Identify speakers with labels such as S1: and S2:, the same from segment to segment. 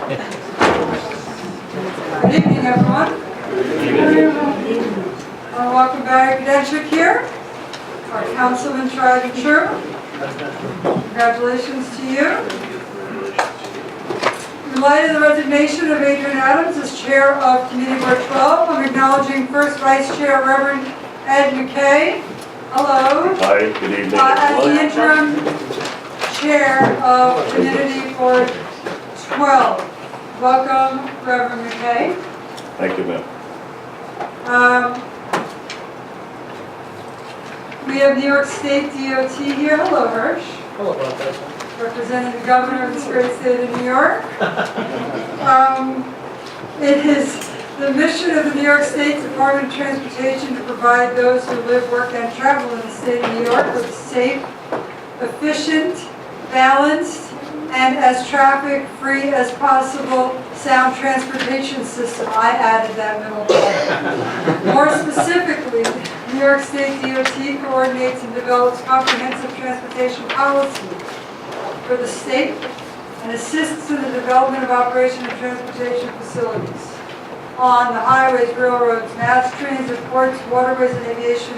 S1: Good evening, everyone. Welcome Barry Gdenchik here, our councilman tried and true. Congratulations to you. In light of the resignation of Adrian Adams as chair of Committee Board 12, I'm acknowledging first Vice Chair Reverend Ed McKay. Hello.
S2: Hi, good evening.
S1: As the interim chair of Committee Board 12. Welcome, Reverend McKay.
S2: Thank you, ma'am.
S1: We have New York State DOT here. Hello, Hirsch.
S3: Hello, Professor.
S1: Representing the governor of this great state of New York. It is the mission of the New York State Department of Transportation to provide those who live, work, and travel in the state of New York with safe, efficient, balanced, and as traffic-free as possible sound transportation system. I added that middle part. More specifically, New York State DOT coordinates and develops comprehensive transportation policy for the state and assists in the development of operation of transportation facilities on the highways, railroads, mass transit, ports, waterways, and aviation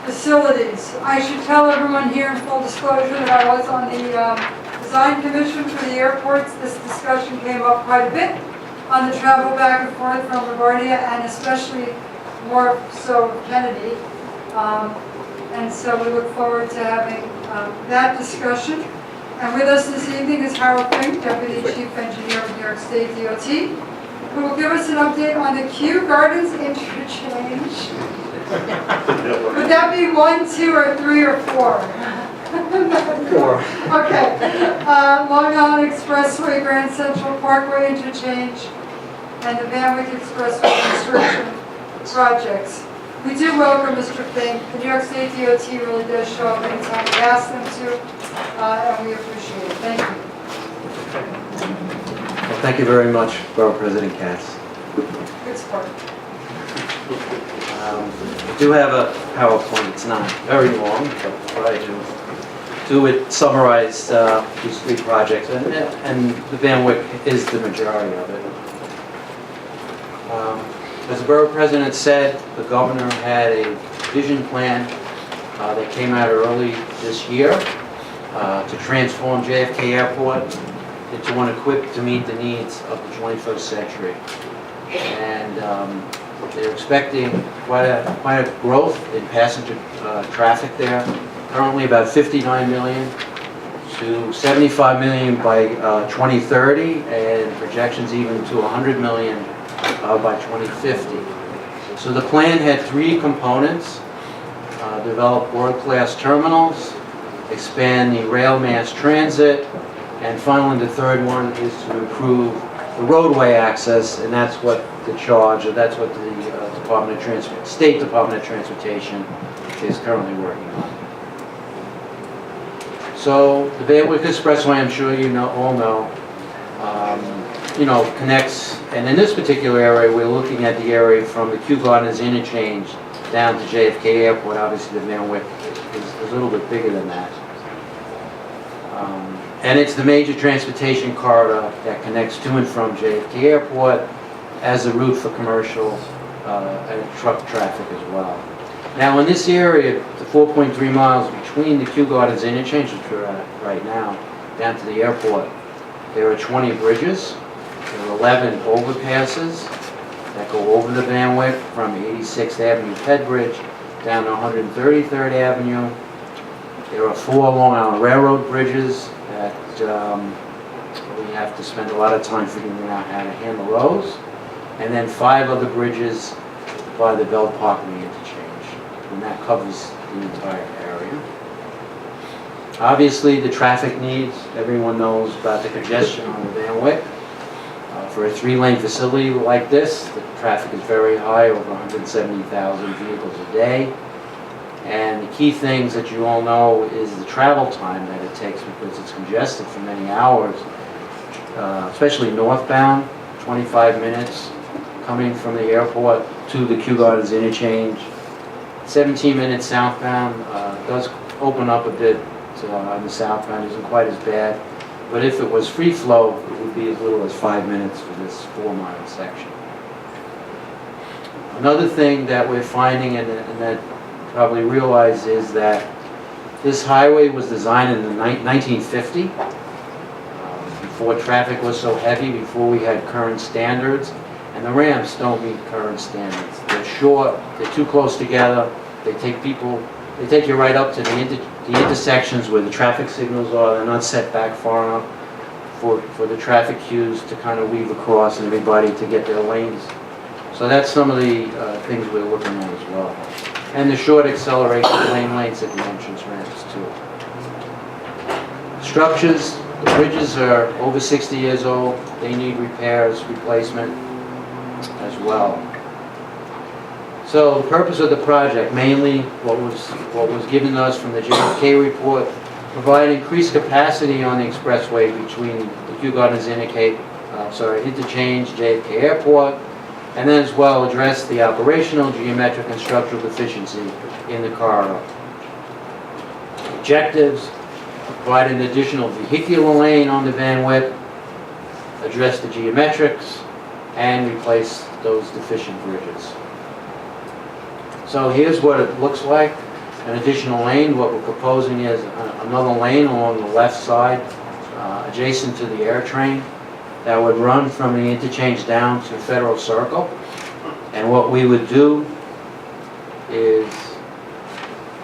S1: facilities. I should tell everyone here in full disclosure that I was on the Design Commission for the airports. This discussion came up quite a bit on the travel back and forth from LaGuardia, and especially more so Kennedy. And so we look forward to having that discussion. And with us this evening is Harold Fink, Deputy Chief Engineer of New York State DOT, who will give us an update on the Kew Gardens interchange. Would that be 1, 2, or 3, or 4?
S3: 4.
S1: Okay. Long Island Expressway, Grand Central Parkway interchange, and the Van Wyck Expressway construction projects. We do welcome Mr. Fink. The New York State DOT really does show up anytime we ask them to, and we appreciate it. Thank you.
S4: Well, thank you very much, Borough President Katz.
S1: Good sport.
S4: I do have a PowerPoint. It's not very long, but I'll try to do it, summarize these 3 projects, and the Van Wyck is the majority of it. As the Borough President said, the Governor had a vision plan that came out early this year to transform JFK Airport into one equipped to meet the needs of the 21st century. And they're expecting quite a growth in passenger traffic there. Currently about 59 million to 75 million by 2030, and projections even to 100 million by 2050. So the plan had 3 components: develop world-class terminals, expand the rail mass transit, and finally the third one is to improve the roadway access, and that's what the charge, or that's what the State Department of Transportation is currently working on. So the Van Wyck Expressway, I'm sure all know, connects, and in this particular area, we're looking at the area from the Kew Gardens interchange down to JFK Airport. Obviously, the Van Wyck is a little bit bigger than that. And it's the major transportation corridor that connects to and from JFK Airport as a route for commercial and truck traffic as well. Now in this area, the 4.3 miles between the Kew Gardens interchange, which we're at right now, down to the airport, there are 20 bridges, there are 11 overpasses that go over the Van Wyck from 86th Avenue Ped Bridge down to 133rd Avenue. There are 4 Long Island Railroad bridges that we have to spend a lot of time figuring out how to handle those. And then 5 other bridges by the Bell Parkway interchange. And that covers the entire area. Obviously, the traffic needs, everyone knows about the congestion on the Van Wyck. For a 3-lane facility like this, the traffic is very high, over 170,000 vehicles a day. And the key things that you all know is the travel time that it takes, because it's congested for many hours, especially northbound, 25 minutes coming from the airport to the Kew Gardens interchange. 17 minutes southbound, does open up a bit on the southbound, isn't quite as bad. But if it was free flow, it would be as little as 5 minutes for this 4-mile section. Another thing that we're finding, and that you probably realize, is that this highway was designed in the 1950, before traffic was so heavy, before we had current standards, and the ramps don't meet current standards. They're short, they're too close together, they take you right up to the intersections where the traffic signals are. They're not set back far enough for the traffic cues to kind of weave across and everybody to get their lanes. So that's some of the things we're looking at as well. And the short acceleration lane lengths at the entrance ramps too. Structures, the bridges are over 60 years old. They need repairs, replacement as well. So the purpose of the project, mainly what was given to us from the JFK report, provide increased capacity on the expressway between the Kew Gardens interchange, JFK Airport, and then as well address the operational, geometric, and structural deficiency in the corridor. Objectives: provide an additional vehicular lane on the Van Wyck, address the geometrics, and replace those deficient bridges. So here's what it looks like, an additional lane. What we're proposing is another lane along the left side, adjacent to the air train, that would run from the interchange down to Federal Circle. And what we would do is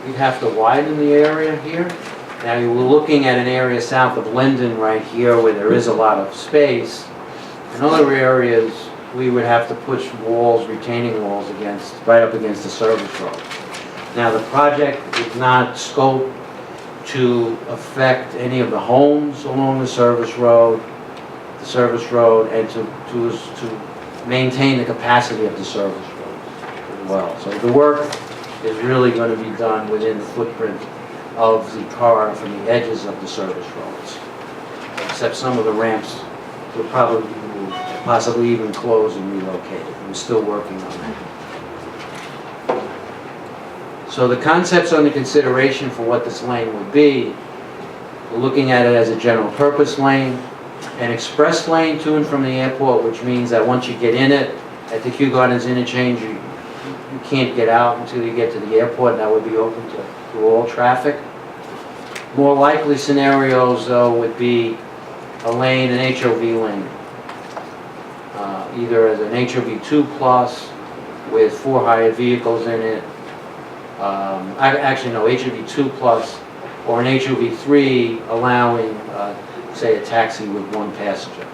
S4: we'd have to widen the area here. Now we're looking at an area south of Linden right here where there is a lot of space. In other areas, we would have to push walls, retaining walls right up against the service road. Now the project is not scoped to affect any of the homes along the service road, and to maintain the capacity of the service road as well. So the work is really going to be done within the footprint of the corridor from the edges of the service roads. Except some of the ramps will probably be moved, possibly even closed and relocated. We're still working on that. So the concepts under consideration for what this lane would be, we're looking at it as a general purpose lane, an express lane to and from the airport, which means that once you get in it, at the Kew Gardens interchange, you can't get out until you get to the airport. That would be open to all traffic. More likely scenarios, though, would be a lane, an HOV lane, either as an HOV 2+ with 4 hired vehicles in it. Actually, no, HOV 2+ or an HOV 3 allowing, say, a taxi with 1 passenger.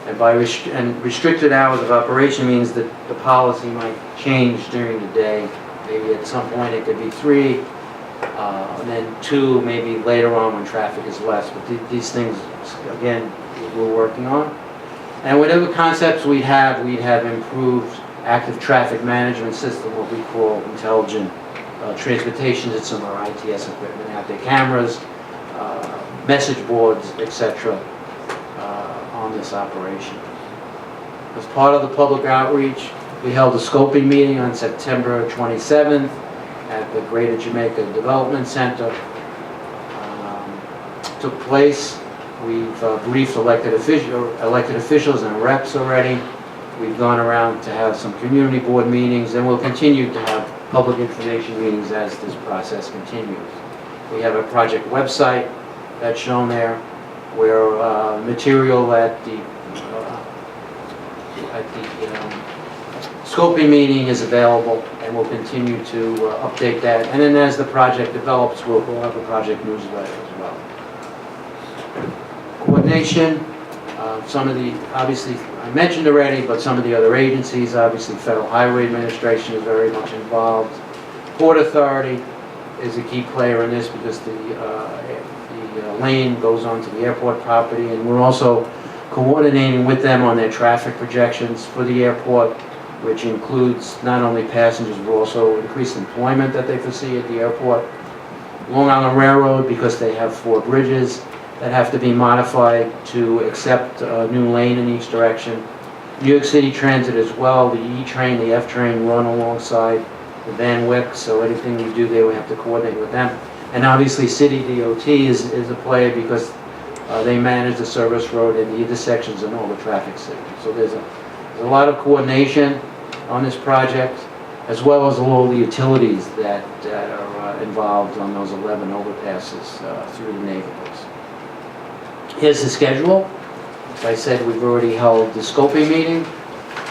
S4: And by restricted hours of operation means that the policy might change during the day. Maybe at some point it could be 3, and then 2 maybe later on when traffic is less. But these things, again, we're working on. And whatever concepts we'd have improved active traffic management system, what we call intelligent transportation system, or ITS equipment out there, cameras, message boards, etc. On this operation. As part of the public outreach, we held a scoping meeting on September 27th at the Greater Jamaica Development Center. Took place. We've briefed elected officials and reps already. We've gone around to have some community board meetings, and we'll continue to have public information meetings as this process continues. We have a project website that's shown there, where material at the scoping meeting is available, and we'll continue to update that. And then as the project develops, we'll have a project newsletter as well. Coordination, some of the, obviously, I mentioned already, but some of the other agencies, obviously Federal Highway Administration is very much involved. Port Authority is a key player in this because the lane goes onto the airport property, and we're also coordinating with them on their traffic projections for the airport, which includes not only passengers but also increased employment that they foresee at the airport. Long Island Railroad, because they have 4 bridges that have to be modified to accept a new lane in each direction. New York City Transit as well, the E train, the F train run alongside the Van Wyck, so anything we do there we have to coordinate with them. And obviously City DOT is a player because They manage the service road and the intersections and all the traffic signals. So there's a lot of coordination on this project, as well as all the utilities that are involved on those 11 overpasses through the neighborhoods. Here's the schedule. As I said, we've already held the scoping meeting,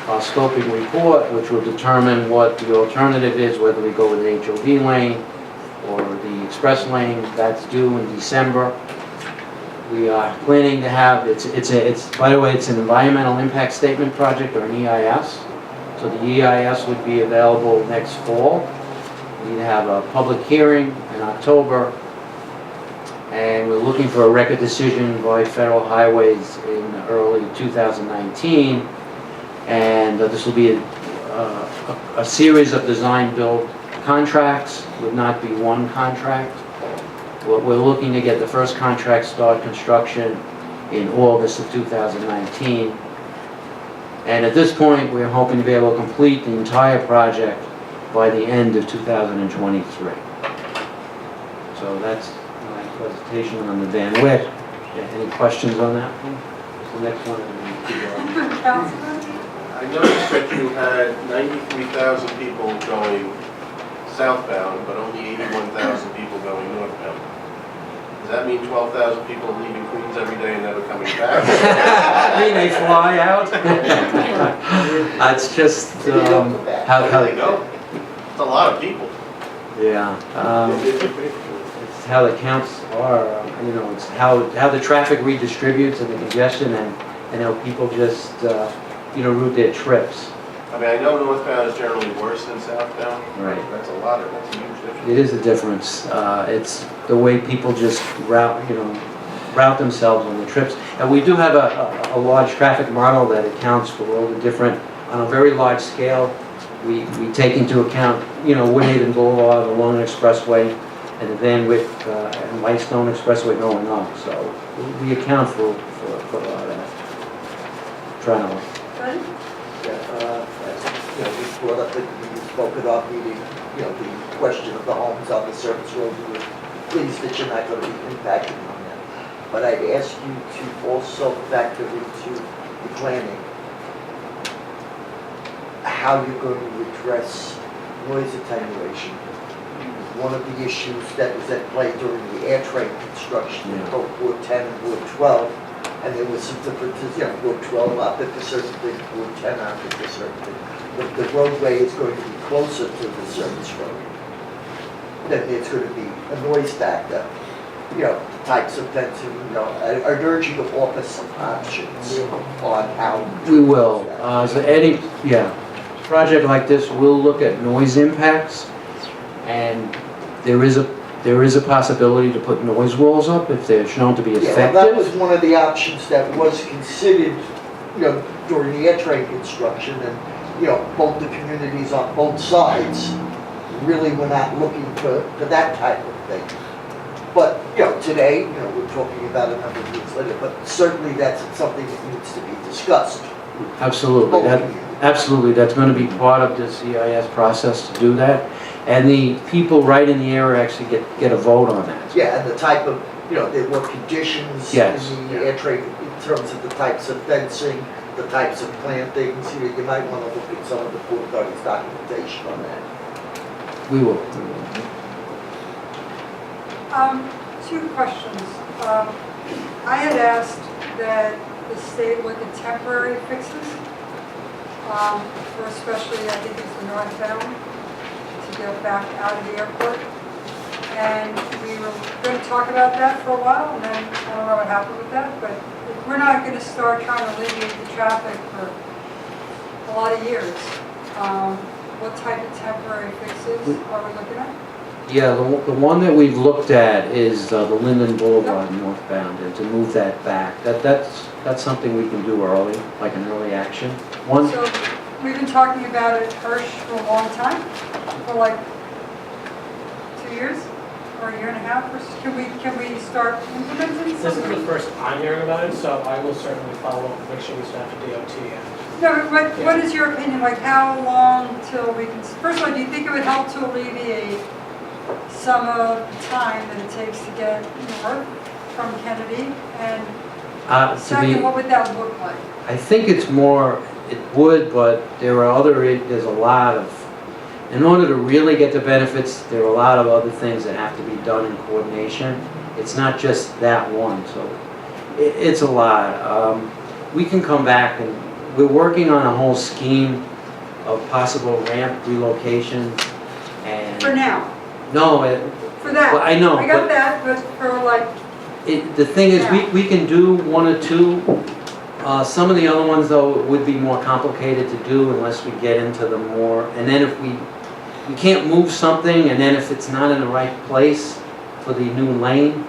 S4: our scoping report, which will determine what the alternative is, whether we go with the HOV lane or the express lane. That's due in December. We are planning to have, by the way, it's an environmental impact statement project, or an EIS. So the EIS would be available next fall. We have a public hearing in October, and we're looking for a record decision by Federal Highways in early 2019. And this will be a series of design-build contracts, would not be one contract. We're looking to get the first contract start construction in August of 2019. And at this point, we're hoping to be able to complete the entire project by the end of 2023. So that's my presentation on the Van Wyck. Any questions on that one? The next one.
S1: Councilman?
S5: I noticed that you had 93,000 people going southbound, but only 81,000 people going northbound. Does that mean 12,000 people are leaving Queens every day and never coming back?
S4: I mean, they fly out. It's just how
S5: they go. It's a lot of people.
S4: Yeah. It's how the counts are. It's how the traffic redistributes and the congestion, and how people just route their trips.
S5: I mean, I know northbound is generally worse than southbound.
S4: Right.
S5: That's a huge difference.
S4: It is a difference. It's the way people just route themselves on the trips. And we do have a large traffic model that accounts for all the different, on a very large scale. We take into account, Woodhaven Boulevard along the Expressway, and the Van Wyck and Whitestone Expressway going up. So we account for a lot of that. Trying to.
S3: We brought up, we spoke at our meeting, the question of the homes on the service road. We were pleased that you're not going to be impacted on that. But I'd ask you to also factor into the planning how you're going to address noise attenuation. One of the issues that was at play during the air train construction in both Ward 10 and Ward 12, and there was some differences, Ward 12 opted for certain things, Ward 10 opted for certain things. The roadway is going to be closer to the service road. Then there's going to be a noise factor, types of fencing, I'd urge you to offer some options on how.
S4: We will. So any project like this, we'll look at noise impacts, and there is a possibility to put noise walls up if they're shown to be effective.
S3: Well, that was one of the options that was considered, during the air train construction, and both the communities on both sides really were not looking for that type of thing. But today, we're talking about a number of years later, but certainly that's something that needs to be discussed.
S4: Absolutely. Absolutely, that's going to be part of this EIS process to do that. And the people right in the area actually get a vote on that.
S3: Yeah, and the type of, there were conditions
S4: Yes.
S3: in the air train in terms of the types of fencing, the types of plantings. You might want to look at some of the Port Authority's documentation on that.
S4: We will.
S1: Two questions. I had asked that the state look at temporary fixes, for especially, I think it's the northbound, to get back out of the airport. And we were going to talk about that for a while, and then I don't know what happened with that, but we're not going to start trying to alleviate the traffic for a lot of years. What type of temporary fixes are we looking at?
S4: Yeah, the one that we've looked at is the Linden Boulevard northbound, and to move that back. That's something we can do early, like an early action.
S1: So we've been talking about it, Hirsch, for a long time, for like 2 years or a year and a half. Can we start implementing
S6: This is
S1: something?
S6: the first I'm hearing about it, so I will certainly follow up, make sure we start the DOT.
S1: No, but what is your opinion? Like, how long till we can? First of all, do you think it would help to alleviate some of the time that it takes to get work? from Kennedy? And
S4: To
S1: second,
S4: be,
S1: what would that look like?
S4: I think it's more, it would, but there are there's a lot of, in order to really get the benefits, there are a lot of other things that have to be done in coordination. It's not just that one, so it's a lot. We can come back, and we're working on a whole scheme of possible ramp relocations and.
S1: For now,
S4: No,
S1: for that.
S4: well, I know,
S1: I got
S4: but
S1: that, but for like,
S4: the thing is, we can do one or two. Some of the other ones, though, would be more complicated to do unless we get into the more, and then if we can't move something, and then if it's not in the right place for the new lane,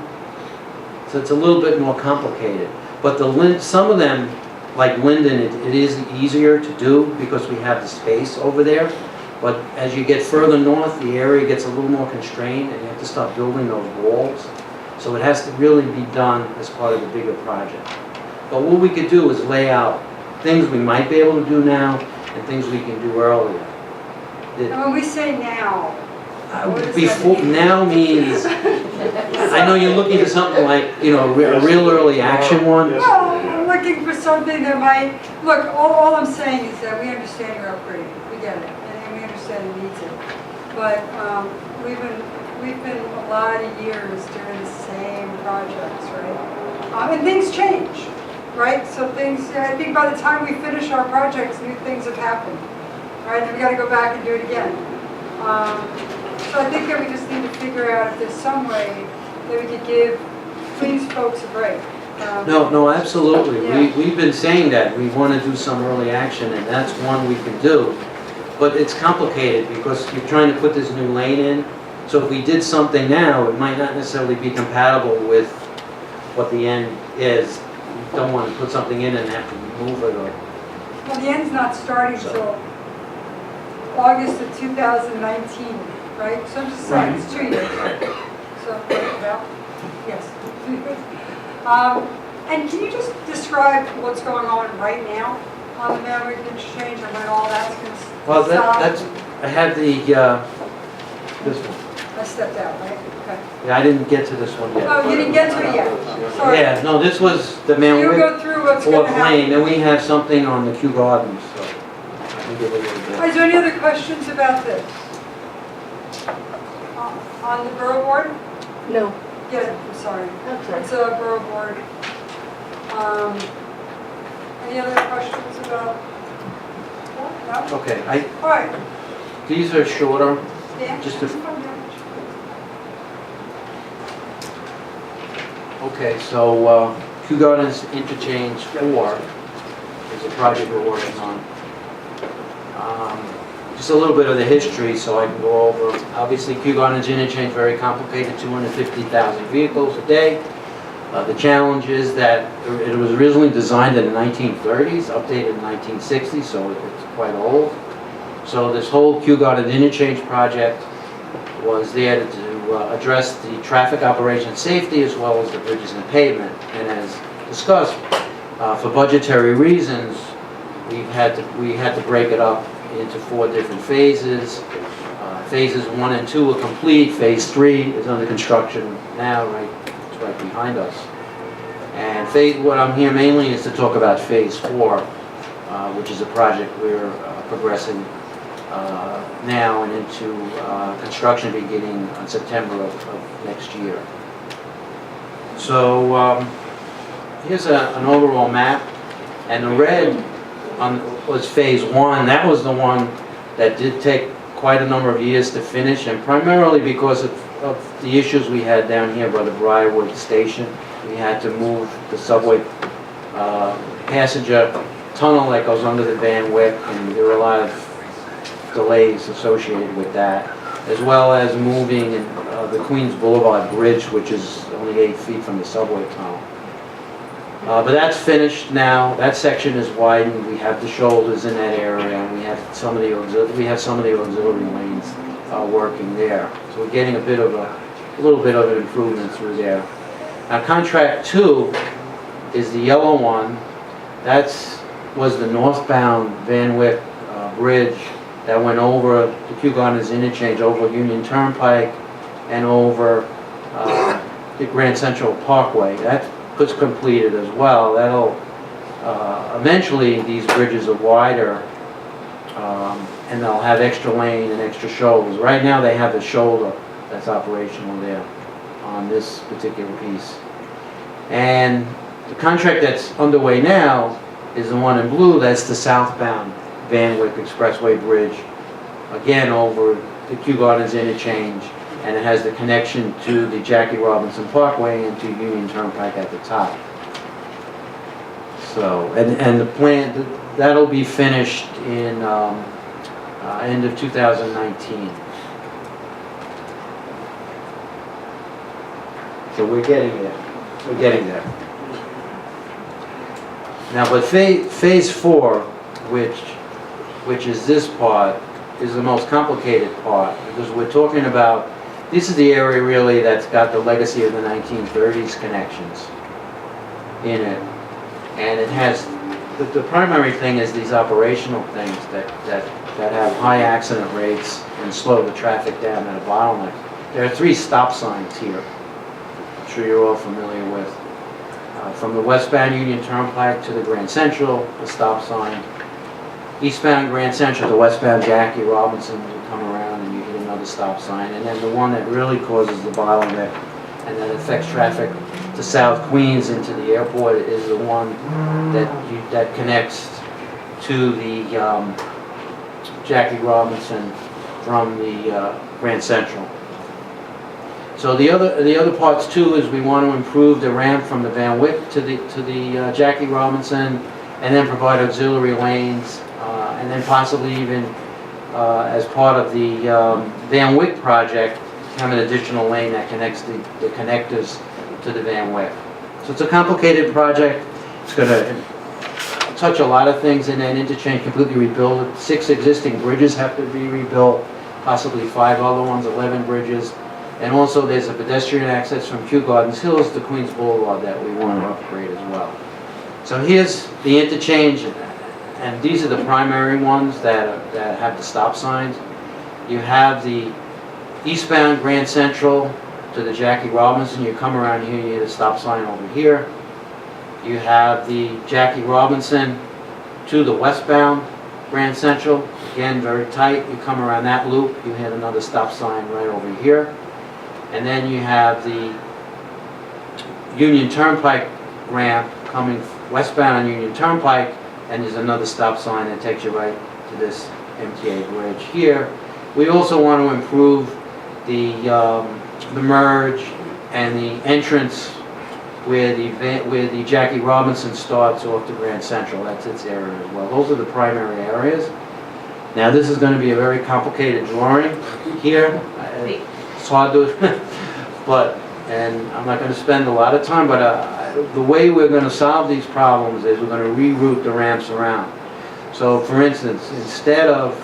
S4: so it's a little bit more complicated. But some of them, like Linden, it is easier to do because we have the space over there. But as you get further north, the area gets a little more constrained, and you have to start building those walls. So it has to really be done as part of the bigger project. But what we could do is lay out things we might be able to do now and things we can do earlier.
S1: and when we say now, what does that
S4: Before,
S1: mean?
S4: now means, I know you're looking for something like, a real early action one.
S5: Yes.
S1: Well, I'm looking for something that might, look, all I'm saying is that we understand you're upgrading, we get it, and we understand it needs it. But we've been a lot of years doing the same projects, right? And things change, right? So I think by the time we finish our projects, new things have happened, right? And we gotta go back and do it again. So I think that we just need to figure out if there's some way that we could give these folks a break.
S4: No, absolutely.
S1: Yeah.
S4: We've been saying that. We want to do some early action, and that's one we can do. But it's complicated because you're trying to put this new lane in. So if we did something now, it might not necessarily be compatible with what the end is. We don't want to put something in and have to remove it or...
S1: Well, the end's not starting till August of 2019, right? So I'm just saying, it's 2 years. So, well, yes. And can you just describe what's going on right now on the Maverick interchange and when all that's going to stop?
S4: Well, that's... I have the... this one.
S1: I stepped out, right? Okay.
S4: Yeah, I didn't get to this one yet.
S1: Oh, you didn't get to it yet? Sorry.
S4: Yeah, no, this was the
S1: You
S4: Manwick
S1: go through what's going
S4: Fourth
S1: to happen.
S4: Lane, and we have something on the Kew Gardens, so I can give a little bit.
S1: Is there any other questions about this? On the Borough Board?
S7: No,
S1: Yeah, I'm sorry.
S7: that's right.
S1: It's a Borough Board. Any other questions about? No?
S4: Okay,
S1: All right.
S4: these are shorter,
S1: Dan?
S4: just to... Okay, so Kew Gardens Interchange 4 is a project we're working on. Just a little bit of the history so I can go over. Obviously, Kew Gardens Interchange, very complicated, 250,000 vehicles a day. The challenge is that it was originally designed in the 1930s, updated in 1960s, so it's quite old. So this whole Kew Gardens Interchange project was there to address the traffic operation safety as well as the bridges and pavement. And as discussed, for budgetary reasons, we had to break it up into 4 different phases. Phases 1 and 2 are complete. Phase 3 is under construction now, it's right behind us. And what I'm here mainly is to talk about Phase 4, which is a project we're progressing now and into construction beginning on September of next year. So here's an overall map, and the red was Phase 1. That was the one that did take quite a number of years to finish, and primarily because of the issues we had down here by the Briarwood station. We had to move the subway passenger tunnel that goes under the Van Wyck, and there were a lot of delays associated with that, as well as moving the Queens Boulevard Bridge, which is only 8 feet from the subway tunnel. But that's finished now. That section is widened. We have the shoulders in that area, and we have some of the auxiliary lanes working there. So we're getting a little bit of an improvement through there. Now, contract 2 is the yellow one. That was the northbound Van Wyck bridge that went over the Kew Gardens interchange, over Union Turnpike, and over the Grand Central Parkway. That was completed as well. That'll, eventually, these bridges are wider, and they'll have extra lane and extra shoulders. Right now, they have a shoulder that's operational there on this particular piece. And the contract that's underway now is the one in blue. That's the southbound Van Wyck Expressway Bridge, again over the Kew Gardens interchange, and it has the connection to the Jackie Robinson Parkway and to Union Turnpike at the top. So, and the plan, that'll be finished in end of 2019. So we're getting there. We're getting there. Now, but phase 4, which is this part, is the most complicated part, because we're talking about, this is the area really that's got the legacy of the 1930s connections in it. And it has, the primary thing is these operational things that have high accident rates and slow the traffic down at a bottleneck. There are 3 stop signs here, I'm sure you're all familiar with. From the westbound Union Turnpike to the Grand Central, the stop sign. Eastbound Grand Central to westbound Jackie Robinson, you come around and you hit another stop sign. And then the one that really causes the bottleneck and that affects traffic to South Queens into the airport is the one that connects to the Jackie Robinson from the Grand Central. So the other parts too is we want to improve the ramp from the Van Wyck to the Jackie Robinson, and then provide auxiliary lanes, and then possibly even as part of the Van Wyck project, have an additional lane that connects the connectors to the Van Wyck. So it's a complicated project. It's going to touch a lot of things in that interchange, completely rebuild it. 6 existing bridges have to be rebuilt, possibly 5 other ones, 11 bridges. And also there's a pedestrian access from Kew Gardens Hills to Queens Boulevard that we want to upgrade as well. So here's the interchange, and these are the primary ones that have the stop signs. You have the eastbound Grand Central to the Jackie Robinson. You come around here, you hit a stop sign over here. You have the Jackie Robinson to the westbound Grand Central. Again, very tight. You come around that loop, you hit another stop sign right over here. And then you have the Union Turnpike ramp coming westbound on Union Turnpike, and there's another stop sign that takes you right to this MTA bridge here. We also want to improve the merge and the entrance where the Jackie Robinson starts off to Grand Central. That's its area as well. Those are the primary areas. Now this is going to be a very complicated drawing here. It's hard to, and I'm not going to spend a lot of time, but the way we're going to solve these problems is we're going to reroute the ramps around. So for instance, instead of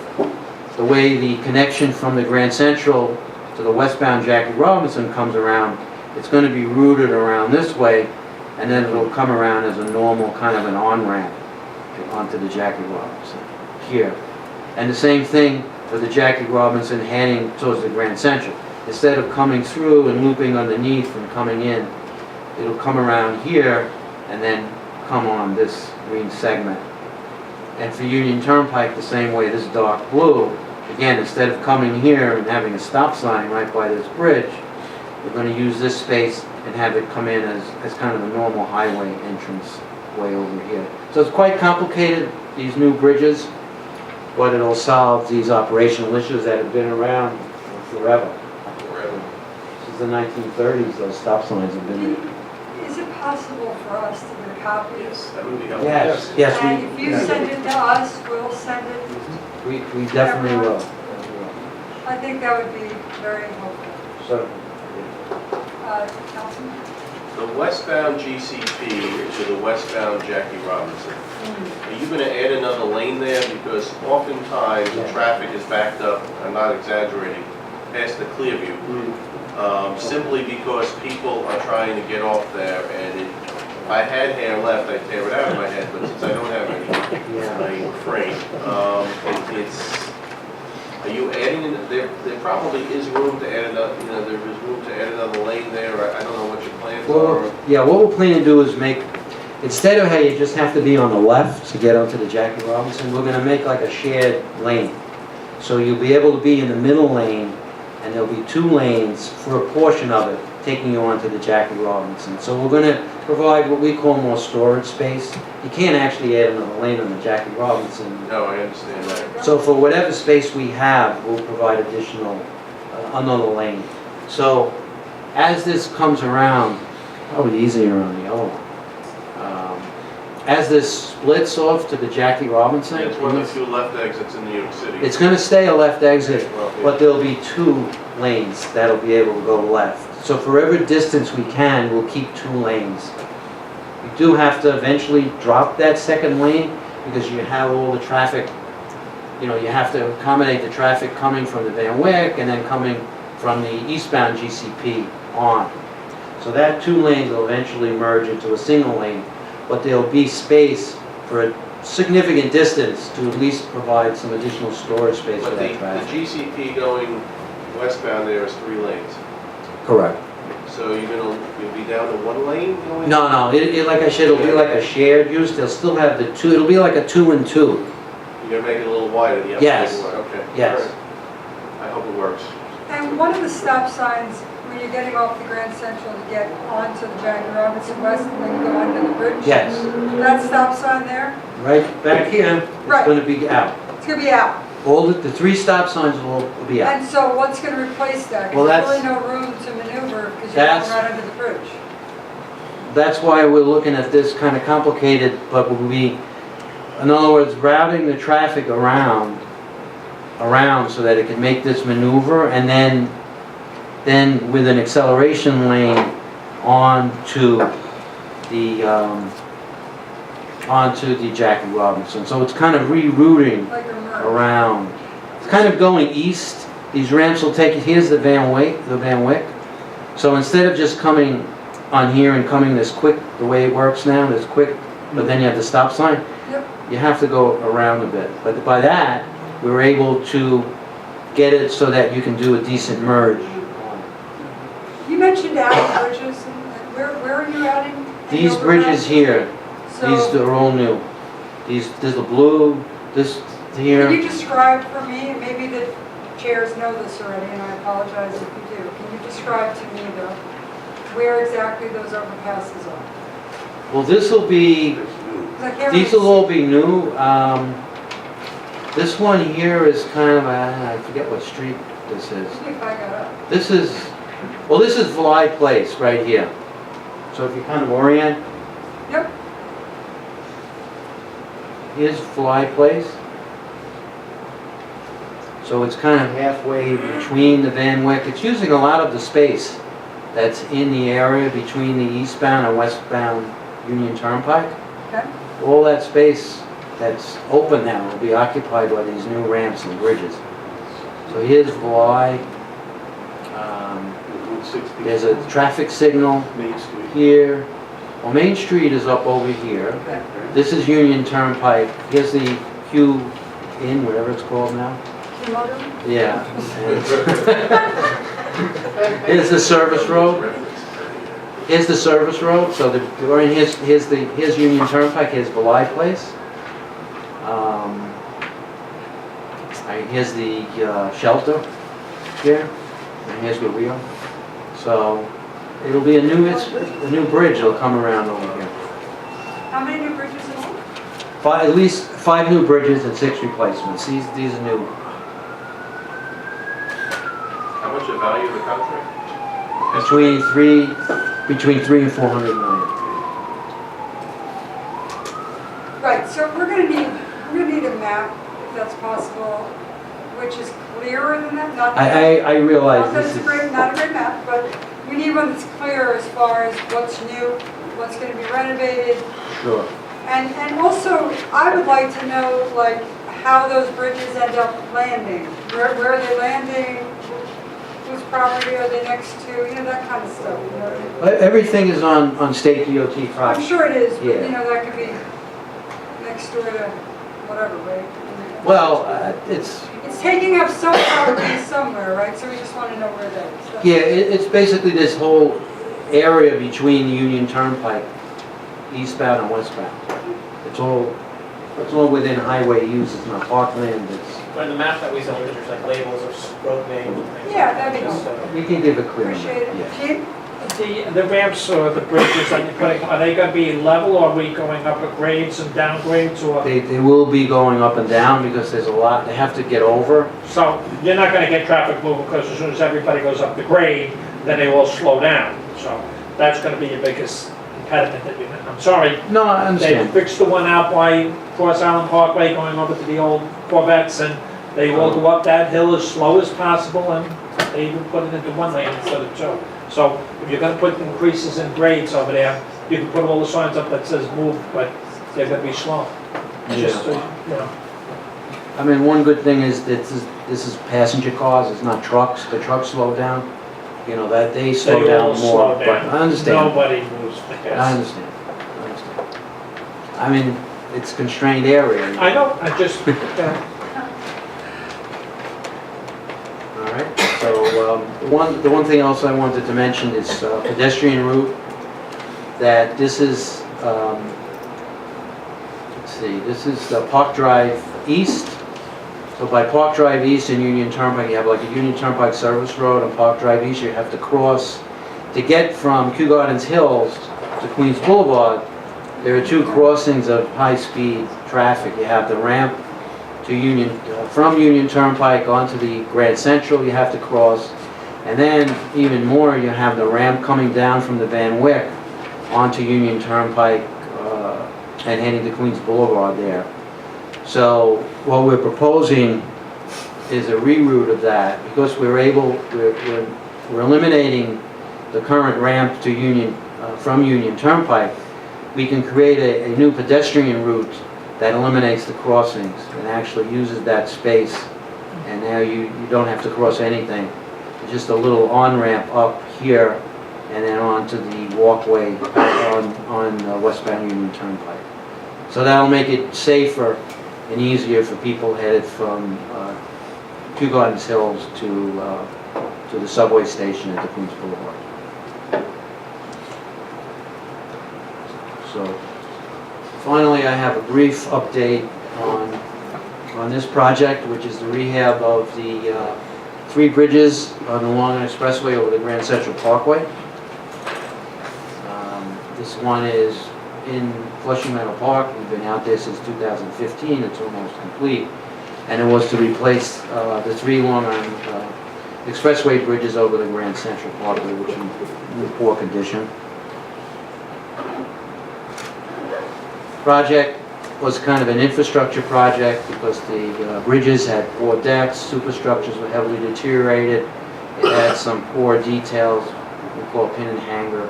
S4: the way the connection from the Grand Central to the westbound Jackie Robinson comes around, it's going to be routed around this way, and then it'll come around as a normal kind of an on-ramp onto the Jackie Robinson here. And the same thing with the Jackie Robinson heading towards the Grand Central. Instead of coming through and looping underneath and coming in, it'll come around here and then come on this green segment. And for Union Turnpike, the same way, this dark blue, again, instead of coming here and having a stop sign right by this bridge, we're going to use this space and have it come in as kind of a normal highway entrance way over here. So it's quite complicated, these new bridges, but it'll solve these operational issues that have been around forever. Since the 1930s, those stop signs have been there.
S1: Is it possible for us to get a copy?
S5: Yes, that would be helpful.
S4: Yes,
S1: And
S4: yes,
S1: if you send it to us, we'll send it.
S4: we definitely will.
S1: I think that would be very helpful.
S4: So,
S1: Councilman?
S5: The westbound GCP to the westbound Jackie Robinson. Are you going to add another lane there? Because oftentimes the traffic is backed up, I'm not exaggerating, past the Clearview. Simply because people are trying to get off there, and if I had hair left, I'd tear it out of my head, but since I don't have any, I refrain. Are you adding, there probably is room to add another, you know, there is room to add another lane there, I don't know what your plans are.
S4: Yeah, what we're planning to do is make, instead of how you just have to be on the left to get onto the Jackie Robinson, we're gonna make like a shared lane. So you'll be able to be in the middle lane, and there'll be 2 lanes for a portion of it, taking you onto the Jackie Robinson. So we're gonna provide what we call more storage space. You can't actually add another lane on the Jackie Robinson.
S5: No, I understand that.
S4: So for whatever space we have, we'll provide additional, another lane. So as this comes around, probably easier on the yellow one. As this splits off to the Jackie Robinson,
S5: It's one of the few left exits in New York City.
S4: it's gonna stay a left exit,
S5: Well, yeah.
S4: but there'll be 2 lanes that'll be able to go left. So for every distance we can, we'll keep 2 lanes. We do have to eventually drop that second lane because you have all the traffic, you know, you have to accommodate the traffic coming from the Van Wyck and then coming from the eastbound GCP on. So that 2 lanes will eventually merge into a single lane, but there'll be space for a significant distance to at least provide some additional storage space for
S5: But
S4: that
S5: the
S4: traffic.
S5: GCP going westbound there is 3 lanes.
S4: Correct.
S5: So you'll be down to 1 lane going?
S4: No, like I said, it'll be like a shared use, they'll still have the 2, it'll be like a 2 and 2.
S5: You're gonna make it a little wider, the
S4: Yes.
S5: upside one, okay.
S4: Yes.
S5: All right. I hope it works.
S1: And one of the stop signs, when you're getting off the Grand Central to get onto the Jackie Robinson West and then go under the bridge?
S4: Yes,
S1: That stop sign there,
S4: right back here, it's
S1: Right.
S4: gonna be out.
S1: it's gonna be out.
S4: All the 3 stop signs will be out.
S1: And so what's gonna replace that?
S4: Well,
S1: Because
S4: that's-
S1: there's really no room to maneuver because you're
S4: That's-
S1: going right under the bridge.
S4: That's why we're looking at this kind of complicated, but we'll be, in other words, routing the traffic around so that it can make this maneuver, and then with an acceleration lane onto the Jackie Robinson. So it's kind of rerouting
S1: Like a merge.
S4: around. It's kind of going east. These ramps will take you, here's the Van Wyck. So instead of just coming on here and coming this quick, the way it works now, this quick, but then you have the stop sign,
S1: Yep.
S4: you have to go around a bit. But by that, we were able to get it so that you can do a decent merge.
S1: You mentioned adding bridges, and where are you adding? any
S4: These bridges
S1: overpass?
S4: here, these
S1: So,
S4: are all new. There's the blue, this
S1: can
S4: here.
S1: you describe for me, and maybe the chairs know this already, and I apologize if you do. Can you describe to me where exactly those overpasses are?
S4: Well, this will be,
S1: 'Cause I can't
S4: these
S1: really
S4: will all be new. This one here is kind of, I forget what street this is.
S1: see if I got up.
S4: This is Vlay Place right here. So if you kind of orient,
S1: Yep,
S4: here's Vlay Place. So it's kind of halfway between the Van Wyck. It's using a lot of the space that's in the area between the eastbound and westbound Union Turnpike.
S1: okay.
S4: All that space that's open now will be occupied by these new ramps and bridges. So here's Vlay. There's a traffic signal
S5: Main Street.
S4: here. Well, Main Street is up over here. This is Union Turnpike. Here's the Q Inn, whatever it's called now.
S1: Q-Motor?
S4: Yeah. Here's the service road. Here's the service road. So here's Union Turnpike. Here's Vlay Place. Here's the shelter here, and here's where we are. So it'll be a new bridge. It'll come around over here.
S1: How many new bridges in all?
S4: At least 5 new bridges and 6 replacements. These are new.
S5: How much the value of the contract?
S4: Between 3 and 400 million.
S1: Right, so we're gonna need a map, if that's possible, which is clearer than that, not that.
S4: I realize
S1: Not that
S4: this
S1: it's
S4: is.
S1: not a great map, but we need one that's clear as far as what's new, what's gonna be renovated.
S4: Sure.
S1: And also, I would like to know, like, how those bridges end up landing. Where are they landing? Whose property are they next to? You know, that kind of stuff, you know?
S4: Everything is on state DOT
S1: I'm
S4: property.
S1: sure it is, but
S4: Yeah.
S1: you know, that could be next door to whatever, right?
S4: Well, it's,
S1: It's taking up some property somewhere, right? So we just want to know where that is. That's-
S4: yeah, it's basically this whole area between the Union Turnpike, eastbound and westbound. It's all within highway use, it's not parkland, it's,
S6: But the map that we saw, there's like labels of road names and things.
S1: Yeah, that'd be
S6: Just,
S1: helpful.
S4: we can give a clear.
S1: Appreciate it.
S4: Yeah.
S1: Chief?
S6: The ramps or the bridges that you're putting, are they gonna be level, or are we going up at grades and downgrades, or?
S4: They will be going up and down because there's a lot, they have to get over.
S6: So you're not gonna get traffic moving, because as soon as everybody goes up the grade, then they all slow down. So that's gonna be your biggest impediment that I'm sorry.
S4: No, I
S6: They
S4: understand.
S6: fixed the one out by Cross Island Parkway going over to the old Corvettes, and they will go up that hill as slow as possible, and they even put it into one lane instead of two. So if you're gonna put increases in grades over there, you can put all the signs up that says move, but they're gonna be slow. Just, you know.
S4: I mean, one good thing is that this is passenger cars, it's not trucks. The trucks slow down, you know, that they slow
S6: They all
S4: down
S6: slow
S4: more. But
S6: down.
S4: I understand.
S6: Nobody moves
S4: I
S6: fast.
S4: understand. I mean, it's constrained area.
S6: I know, I just,
S4: All right, so the one thing else I wanted to mention is pedestrian route, that this is, let's see, this is Park Drive East. So by Park Drive East and Union Turnpike, you have like a Union Turnpike service road, and Park Drive East, you have to cross. To get from Kew Gardens Hills to Queens Boulevard, there are two crossings of high-speed traffic. You have the ramp to Union, from Union Turnpike onto the Grand Central, you have to cross. And then, even more, you have the ramp coming down from the Van Wyck onto Union Turnpike and heading to Queens Boulevard there. So, what we're proposing is a reroute of that, because we're eliminating the current ramp to Union, from Union Turnpike. We can create a new pedestrian route that eliminates the crossings and actually uses that space. And now you don't have to cross anything. It's just a little on-ramp up here and then onto the walkway on westbound Union Turnpike. So that'll make it safer and easier for people headed from Kew Gardens Hills to the subway station at the Queens Boulevard. So, finally, I have a brief update on this project, which is the rehab of the 3 bridges on the Long Island Expressway over the Grand Central Parkway. This one is in Flushing Meadow Park. We've been out there since 2015. It's almost complete. And it was to replace the 3 Long Island Expressway bridges over the Grand Central Parkway, which are in poor condition. Project was kind of an infrastructure project because the bridges had poor decks, superstructures were heavily deteriorated. It had some poor details, we call pin and hanger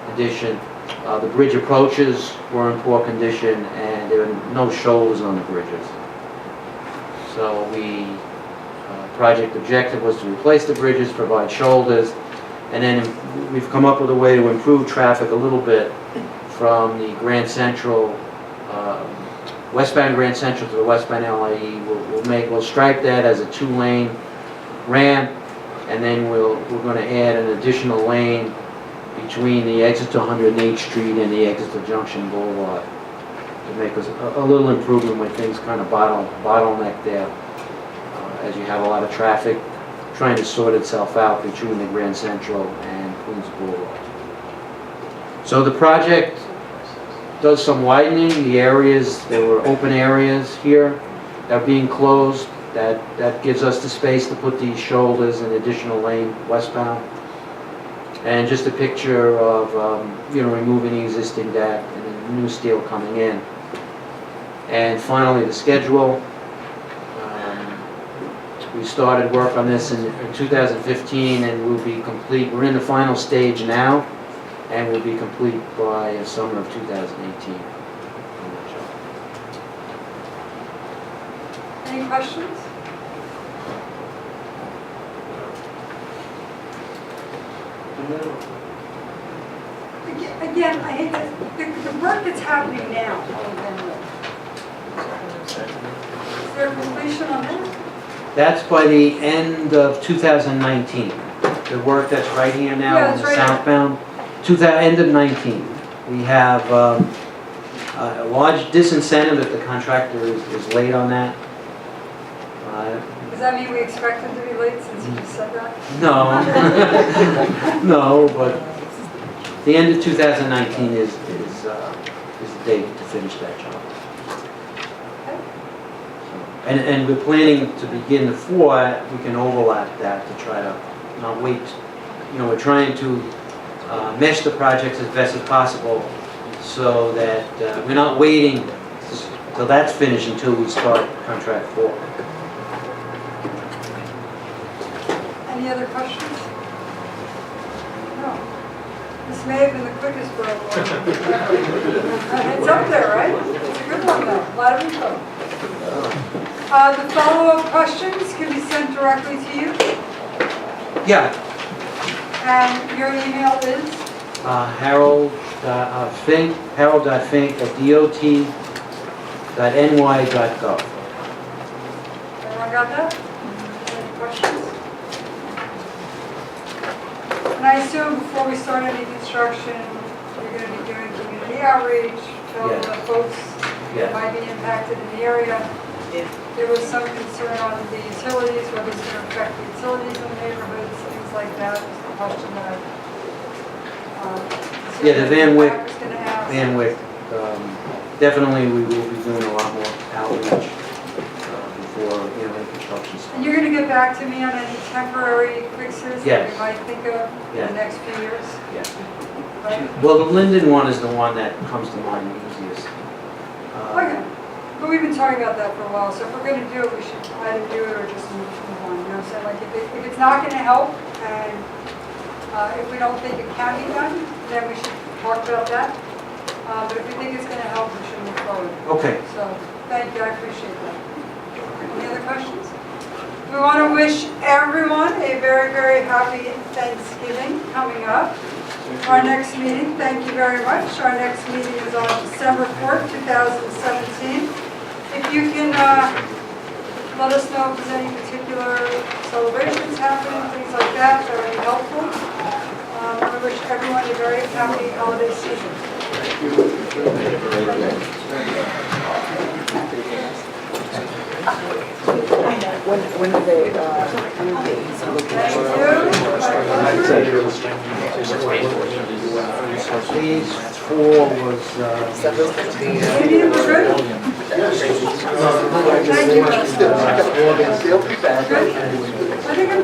S4: condition. The bridge approaches were in poor condition, and there were no shoulders on the bridges. So project objective was to replace the bridges, provide shoulders, and then we've come up with a way to improve traffic a little bit from the Grand Central, westbound Grand Central to the westbound LIE. We'll stripe that as a 2-lane ramp, and then we're going to add an additional lane between the exit to 108th Street and the exit to Junction Boulevard to make us a little improvement when things kind of bottleneck there, as you have a lot of traffic trying to sort itself out between the Grand Central and Queens Boulevard. So the project does some widening. The areas, there were open areas here that are being closed. That gives us the space to put these shoulders and additional lane westbound. And just a picture of, removing the existing deck and the new steel coming in. And finally, the schedule. We started work on this in 2015 and we'll be complete. We're in the final stage now, and we'll be complete by summer of 2018.
S1: Any questions? Again, I hate that, the work that's happening now, there completion on that?
S4: That's by the end of 2019. The work that's right here now
S1: Yeah,
S4: on
S1: it's
S4: the
S1: right here.
S4: southbound, end of 19. We have a large disincentive if the contractor is late on that.
S1: Does that mean we expect him to be late since you just said that?
S4: No, no, but the end of 2019 is the date to finish that job. And we're planning to begin the floor, we can overlap that to try to not wait. You know, we're trying to mesh the projects as best as possible so that we're not waiting till that's finished until we start contract 4.
S1: Any other questions? No. This may have been the quickest borough one. It's up there, right? It's a good one though, a lot of info. The follow-up questions can be sent directly to you,
S4: Yeah,
S1: and your email is?
S4: harold.fink@dot.ny.gov.
S1: Everyone got that? Any questions? And I assume before we start any construction, you're going to be doing community outreach, telling the folks that
S4: Yeah.
S1: might be impacted in the area. There was some concern on the utilities, whether it's going to affect the utilities in the neighborhoods, things like that. Was the question that
S4: Yeah, the Van Wyck-
S1: was going to ask.
S4: Van Wyck, definitely we will be doing a lot more outreach before, any construction
S1: And
S4: starts.
S1: you're going to get back to me on any temporary fixes that
S4: Yes.
S1: we might think of in
S4: Yeah.
S1: the next few years,
S4: Yeah.
S1: right?
S4: Well, the Linden one is the one that comes to mind the easiest.
S1: Okay, but we've been talking about that for a while, so if we're gonna do it, we should either do it or just move on, you know what I'm saying? Like, if it's not gonna help, and if we don't think it can be done, then we should talk about that. But if we think it's gonna help, we should move forward.
S4: Okay.
S1: So, thank you, I appreciate that. Any other questions? We wanna wish everyone a very, very happy Thanksgiving coming up. Our next meeting, thank you very much. Our next meeting is on December 4th, 2017. If you can let us know if there's any particular celebrations happening, things like that, that would be helpful. I wish everyone a very happy holiday season.
S7: When are they,
S4: Phase 4 was,
S1: Maybe we're good? Thank you. Good? I think I'm